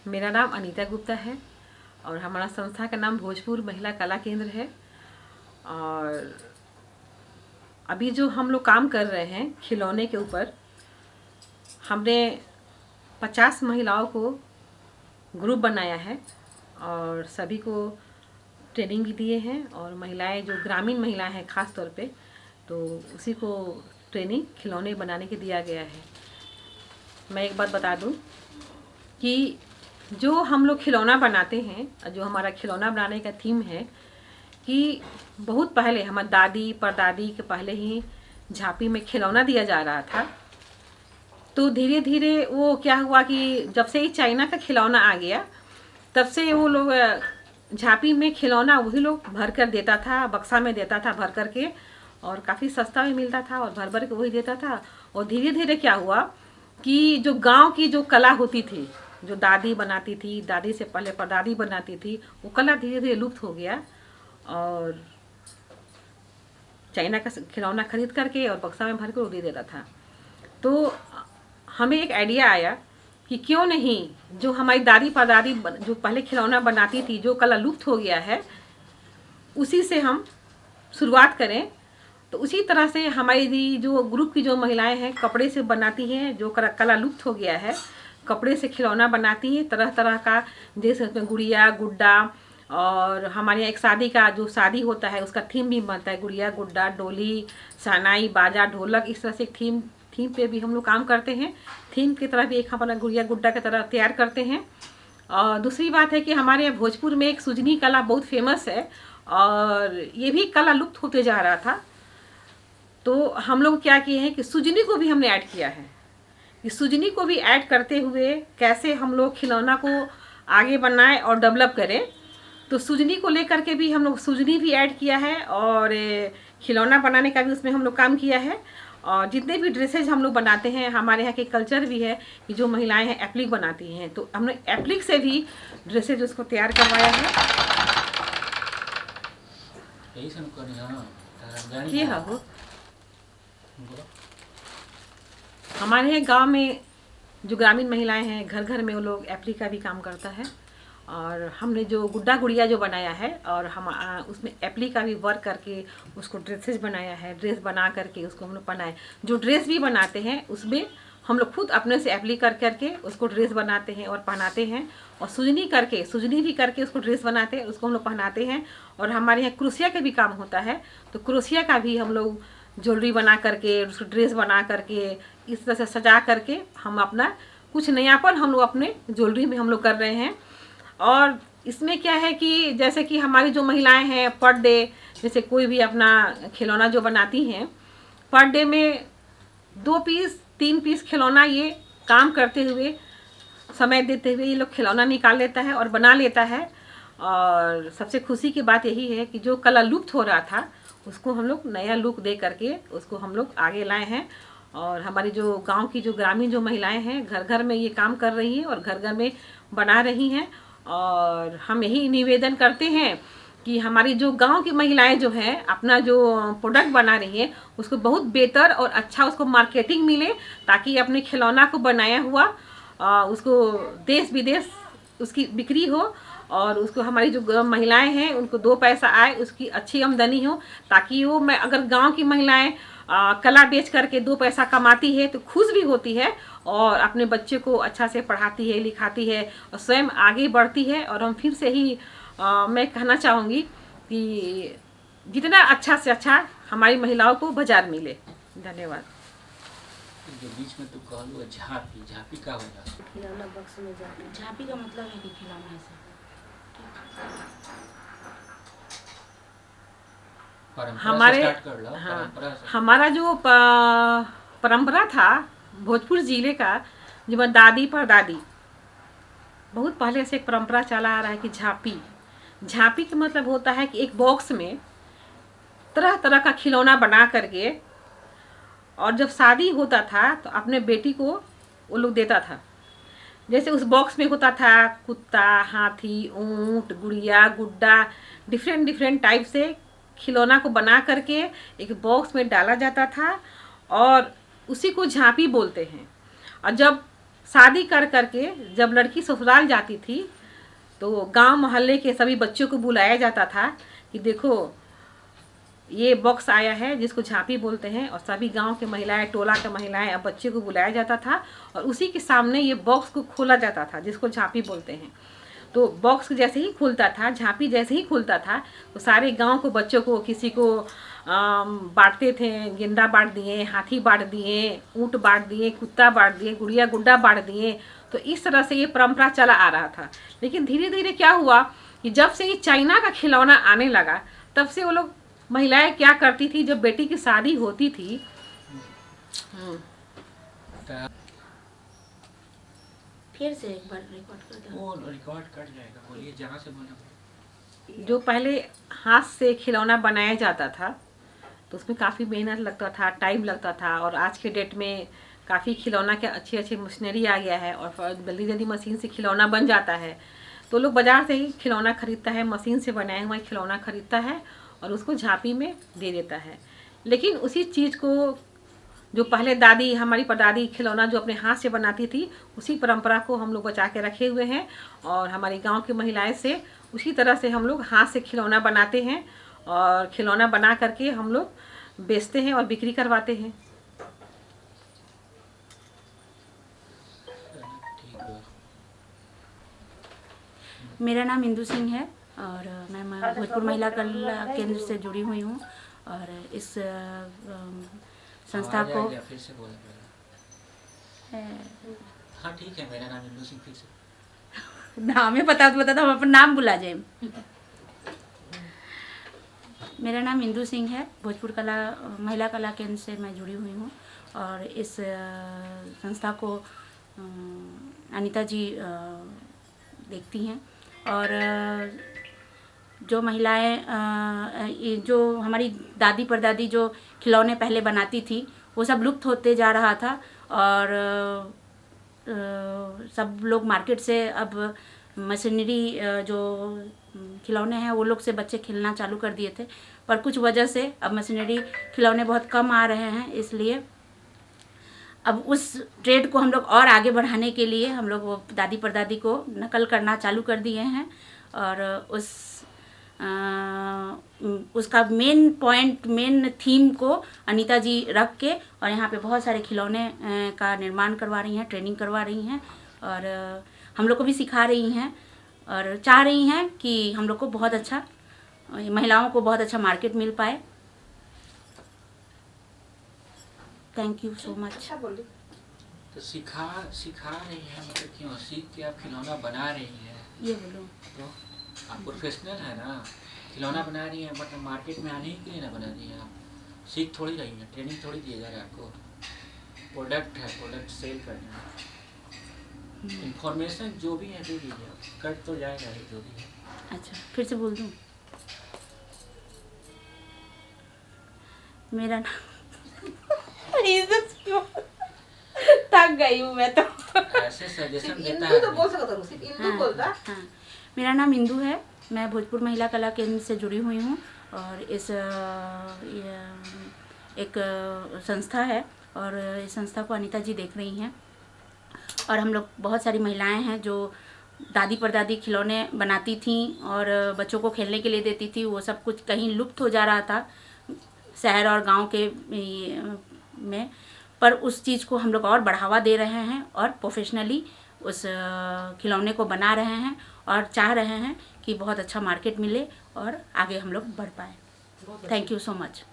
मेरा नाम अनीता गुप्ता है और हमारा संस्था का नाम भोजपुर महिला कला केंद्र है। और अभी जो हम लोग काम कर रहे हैं खिलौने के ऊपर, हमने 50 महिलाओं को ग्रुप बनाया है और सभी को ट्रेनिंग भी दिए हैं। और महिलाएं जो ग्रामीण महिलाएं हैं ख़ास तौर पे, तो उसी को ट्रेनिंग खिलौने बनाने के दिया गया है। मैं एक बात बता दूं कि जो हम लोग खिलौना बनाते हैं, जो हमारा खिलौना बनाने का थीम है कि बहुत पहले हमारी दादी परदादी के पहले ही झांपी में खिलौना दिया जा रहा था। तो धीरे धीरे वो क्या हुआ कि जब से ही चाइना का खिलौना आ गया, तब से वो लोग झांपी में खिलौना वही लोग भर कर देता था, बक्सा में देता था भर करके, और काफ़ी सस्ता भी मिलता था और भर भर के वही देता था। और धीरे धीरे क्या हुआ कि जो गांव की जो कला होती थी, जो दादी बनाती थी, दादी से पहले परदादी बनाती थी, वो कला धीरे धीरे लुप्त हो गया और चाइना का खिलौना खरीद करके और बक्सा में भर कर वो दे देता था। तो हमें एक आइडिया आया कि क्यों नहीं जो हमारी दादी परदादी जो पहले खिलौना बनाती थी, जो कला लुप्त हो गया है, उसी से हम शुरुआत करें। तो उसी तरह से हमारी जो ग्रुप की जो महिलाएं हैं कपड़े से बनाती हैं, जो कला लुप्त हो गया है, कपड़े से खिलौना बनाती हैं तरह तरह का, जैसे उसमें गुड़िया गुड्डा। और हमारे यहाँ एक शादी का जो शादी होता है उसका थीम भी बनता है, गुड़िया गुड्डा, डोली, शहनाई, बाजा, ढोलक, इस तरह से एक थीम पे भी हम लोग काम करते हैं। थीम की तरह भी एक हमारा गुड़िया गुड्डा की तरह तैयार करते हैं। और दूसरी बात है कि हमारे यहाँ भोजपुर में एक सुजनी कला बहुत फेमस है और ये भी कला लुप्त होते जा रहा था। तो हम लोग क्या किए हैं कि सुजनी को भी हमने ऐड किया है। इस सुजनी को भी ऐड करते हुए कैसे हम लोग खिलौना को आगे बनाएं और डेवलप करें, तो सुजनी को लेकर के भी हम लोग सुजनी भी ऐड किया है और खिलौना बनाने का भी उसमें हम लोग काम किया है। और जितने भी ड्रेसेज हम लोग बनाते हैं, हमारे यहाँ के कल्चर भी है कि जो महिलाएं हैं एप्लिक बनाती हैं, तो हमने एप्लिक से भी ड्रेसेज उसको तैयार करवाया है। ये है वो हमारे यहाँ गांव में जो ग्रामीण महिलाएं हैं, घर घर में वो लोग एप्लिक का भी काम करता है। और हमने जो गुड्डा गुड़िया जो बनाया है और हम उसमें एप्लिक का भी वर्क करके उसको ड्रेसेस बनाया है। ड्रेस बना करके उसको हम लोग पहनाए। जो ड्रेस भी बनाते हैं उसमें हम लोग खुद अपने से एप्लिक कर करके उसको ड्रेस बनाते हैं और पहनाते हैं। और सुजनी भी करके उसको ड्रेस बनाते हैं, उसको हम लोग पहनाते हैं। और हमारे यहाँ क्रोशिया का भी काम होता है, तो क्रोशिया का भी हम लोग ज्वेलरी बना करके, उसको ड्रेस बना करके, इस तरह से सजा करके हम अपना कुछ नयापन हम लोग अपने ज्वेलरी में हम लोग कर रहे हैं। और इसमें क्या है कि जैसे कि हमारी जो महिलाएं हैं पर डे, जैसे कोई भी अपना खिलौना जो बनाती हैं, पर डे में 2 पीस 3 पीस खिलौना ये काम करते हुए, समय देते हुए ये लोग खिलौना निकाल लेता है और बना लेता है। और सबसे खुशी की बात यही है कि जो कला लुप्त हो रहा था उसको हम लोग नया लुक दे करके उसको हम लोग आगे लाए हैं। और हमारी जो गांव की जो ग्रामीण जो महिलाएं हैं घर घर में ये काम कर रही हैं और घर घर में बना रही हैं। और हम यही निवेदन करते हैं कि हमारी जो गांव की महिलाएं जो हैं अपना जो प्रोडक्ट बना रही हैं उसको बहुत बेहतर और अच्छा उसको मार्केटिंग मिले, ताकि अपने खिलौना को बनाया हुआ उसको देश विदेश उसकी बिक्री हो। और उसको हमारी जो महिलाएं हैं उनको 2 पैसा आए, उसकी अच्छी आमदनी हो, ताकि वो मैं अगर गांव की महिलाएं कला बेच करके 2 पैसा कमाती है तो खुश भी होती है और अपने बच्चे को अच्छा से पढ़ाती है, लिखाती है और स्वयं आगे बढ़ती है। और हम फिर से ही मैं कहना चाहूँगी कि जितना अच्छा से अच्छा हमारी महिलाओं को बाजार मिले। धन्यवाद। जो बीच में तो कहलू झांपी, झांपी का होला? खिलौना बक्स में झांपी का मतलब है कि खिलौना ऐसा हमारे हमारा जो परंपरा था भोजपुर जिले का, जो दादी परदादी बहुत पहले से एक परंपरा चला आ रहा है कि झांपी का मतलब होता है कि एक बॉक्स में तरह तरह का खिलौना बना करके, और जब शादी होता था तो अपने बेटी को वो लोग देता था। जैसे उस बॉक्स में होता था कुत्ता, हाथी, ऊंट, गुड़िया गुड्डा, डिफरेंट टाइप से खिलौना को बना करके एक बॉक्स में डाला जाता था और उसी को झांपी बोलते हैं। और जब शादी कर करके जब लड़की ससुराल जाती थी तो गांव मोहल्ले के सभी बच्चों को बुलाया जाता था कि देखो ये बॉक्स आया है जिसको झांपी बोलते हैं, और सभी गांव के महिलाएं, टोला के महिलाएं अब बच्चे को बुलाया जाता था और उसी के सामने ये बॉक्स को खोला जाता था जिसको झांपी बोलते हैं। तो बॉक्स जैसे ही खुलता था, झांपी जैसे ही खुलता था, तो सारे गांव को बच्चों को किसी को बांटते थे। गेंदा बांट दिए, हाथी बांट दिए, ऊँट बांट दिए, कुत्ता बांट दिए, गुड़िया गुड्डा बांट दिए। तो इस तरह से ये परंपरा चला आ रहा था। लेकिन धीरे धीरे क्या हुआ कि जब से ये चाइना का खिलौना आने लगा तब से वो लोग महिलाएं क्या करती थी, जब बेटी की शादी होती थी फिर से एक बार रिकॉर्ड कर दो। वो रिकॉर्ड कट जाएगा, बोलिए जहाँ से बोला। जो पहले हाथ से खिलौना बनाया जाता था तो उसमें काफ़ी मेहनत लगता था, टाइम लगता था। और आज के डेट में काफ़ी खिलौना के अच्छी अच्छी मशीनरी आ गया है और जल्दी जल्दी मशीन से खिलौना बन जाता है। तो लोग बाज़ार से ही खिलौना खरीदता है, मशीन से बनाया हुआ खिलौना खरीदता है और उसको झांपी में दे देता है। लेकिन उसी चीज़ को जो पहले दादी, हमारी परदादी खिलौना जो अपने हाथ से बनाती थी, उसी परंपरा को हम लोग बचा के रखे हुए हैं। और हमारी गांव की महिलाएं से उसी तरह से हम लोग हाथ से खिलौना बनाते हैं और खिलौना बना करके हम लोग बेचते हैं और बिक्री करवाते हैं। मेरा नाम इंदु सिंह है और मैं भोजपुर महिला कला केंद्र से जुड़ी हुई हूँ और इस संस्था को फिर से बोला पहले। हाँ ठीक है, मेरा नाम इंदु सिंह। फिर से नाम है बता दो, हम अपना नाम बुला जाए। मेरा नाम इंदु सिंह है, भोजपुर कला महिला कला केंद्र से मैं जुड़ी हुई हूँ और इस संस्था को अनीता जी देखती हैं। और जो महिलाएं, जो हमारी दादी परदादी जो खिलौने पहले बनाती थी वो सब लुप्त होते जा रहा था और सब लोग मार्केट से अब मशीनरी जो खिलौने हैं वो लोग से बच्चे खेलना चालू कर दिए थे, पर कुछ वजह से अब मशीनरी खिलौने बहुत कम आ रहे हैं। इसलिए अब उस ट्रेड को हम लोग और आगे बढ़ाने के लिए हम लोग वो दादी परदादी को नकल करना चालू कर दिए हैं और उसका मेन पॉइंट, मेन थीम को अनीता जी रख के और यहाँ पे बहुत सारे खिलौने का निर्माण करवा रही हैं, ट्रेनिंग करवा रही हैं और हम लोग को भी सिखा रही हैं और चाह रही हैं कि हम लोग को बहुत अच्छा, महिलाओं को बहुत अच्छा मार्केट मिल पाए। Thank you so much. तो सिखा रही है मतलब क्यों? सीख के आप खिलौना बना रही हैं, ये बोलो तो आप प्रोफेशनल है ना, खिलौना बना रही हैं, बट मार्केट में आने के लिए ना बना रही हैं। आप सीख थोड़ी रही हैं, ट्रेनिंग थोड़ी दिया जा रहा है आपको। प्रोडक्ट है, प्रोडक्ट सेल करना है, इंफॉर्मेशन जो भी है दे दीजिए, कट तो जाएगा ही जो भी है। अच्छा फिर से बोल दूँ? मेरा नाम थक गई हूँ मैं तो। ऐसे सजेशन देता इंदु है तो बोल सकता हूँ, सिर्फ इंदु बोलता। हाँ, मेरा नाम इंदु है, मैं भोजपुर महिला कला केंद्र से जुड़ी हुई हूँ और इस एक संस्था है और इस संस्था को अनीता जी देख रही हैं और हम लोग बहुत सारी महिलाएं हैं जो दादी परदादी खिलौने बनाती थीं और बच्चों को खेलने के लिए देती थी। वो सब कुछ कहीं लुप्त हो जा रहा था शहर और गांव के में, पर उस चीज़ को हम लोग और बढ़ावा दे रहे हैं और प्रोफेशनली उस खिलौने को बना रहे हैं और चाह रहे हैं कि बहुत अच्छा मार्केट मिले और आगे हम लोग बढ़ पाए। Thank you so much.